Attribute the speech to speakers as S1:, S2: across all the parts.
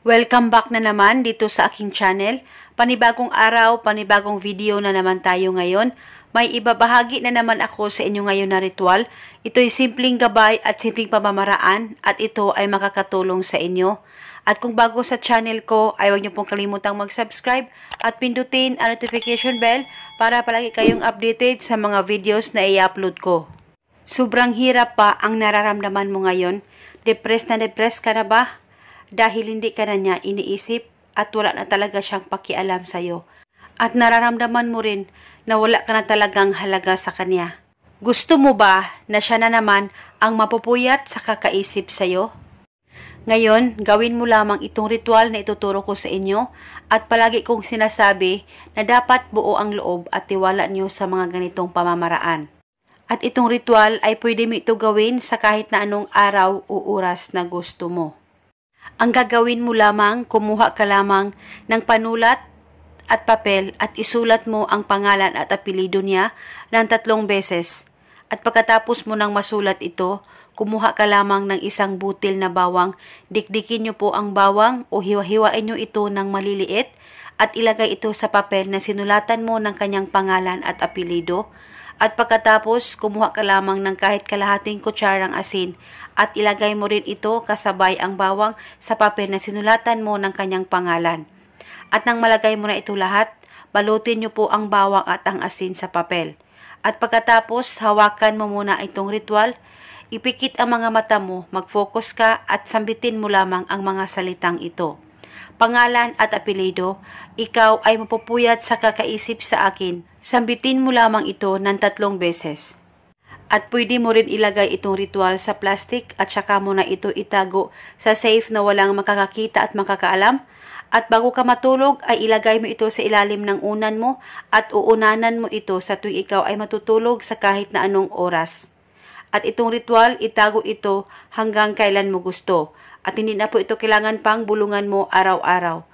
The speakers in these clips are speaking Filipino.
S1: Welcome back na naman dito sa aking channel. Panibagong araw, panibagong video na naman tayo ngayon. May ibabahagi na naman ako sa inyo ngayon na ritual. Ito'y simpleng gabay at simpleng pamamaraan at ito ay makakatulong sa inyo. At kung bago sa channel ko, ay huwag niyo pong kalimutang mag-subscribe at pindutin ang notification bell para palagi kayong updated sa mga videos na i-upload ko. Sobrang hirap pa ang nararamdaman mo ngayon? Depressed ka na ba? Dahil hindi ka na niya iniisip at wala na talaga siyang pakialam sa'yo. At nararamdaman mo rin na wala ka na talagang halaga sa kanya. Gusto mo ba na siya na naman ang mapupuyat sa kakaisip sa'yo? Ngayon, gawin mo lamang itong ritual na ituturo ko sa inyo at palagi kong sinasabi na dapat buo ang loob at tiwala niyo sa mga ganitong pamamaraan. At itong ritual ay pwede mo ito gawin sa kahit na anong araw o oras na gusto mo. Ang gagawin mo lamang, kumuha ka lamang ng panulat at papel at isulat mo ang pangalan at apelyido niya ng 3 beses. At pagkatapos mo nang masulat ito, kumuha ka lamang ng isang butil na bawang, dikdikin niyo po ang bawang o hiwa-hiwain niyo ito ng maliliit at ilagay ito sa papel na sinulatan mo ng kanyang pangalan at apelyido. At pagkatapos, kumuha ka lamang ng kahit kalahating kutsarang asin at ilagay mo rin ito kasabay ang bawang sa papel na sinulatan mo ng kanyang pangalan. At nang malagay mo na ito lahat, balutin niyo po ang bawang at ang asin sa papel. At pagkatapos, hawakan mo muna itong ritual, ipikit ang mga mata mo, mag-focus ka at sambitin mo lamang ang mga salitang ito. Pangalan at apelyido, ikaw ay mapupuyat sa kakaisip sa akin. Sambitin mo lamang ito ng 3 beses. At pwede mo rin ilagay itong ritual sa plastic at saka mo na ito itago sa safe na walang makakakita at makakaalam. At bago ka matulog ay ilagay mo ito sa ilalim ng unan mo at uunanan mo ito sa tuwing ikaw ay matutulog sa kahit na anong oras. At itong ritual, itago ito hanggang kailan mo gusto. At hindi na po ito kailangan pang bulungan mo araw-araw.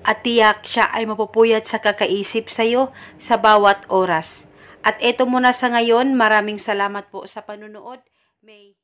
S1: At tiyak siya ay mapupuyat sa kakaisip sa iyo sa bawat oras. At eto muna sa ngayon, maraming salamat po sa panunood. May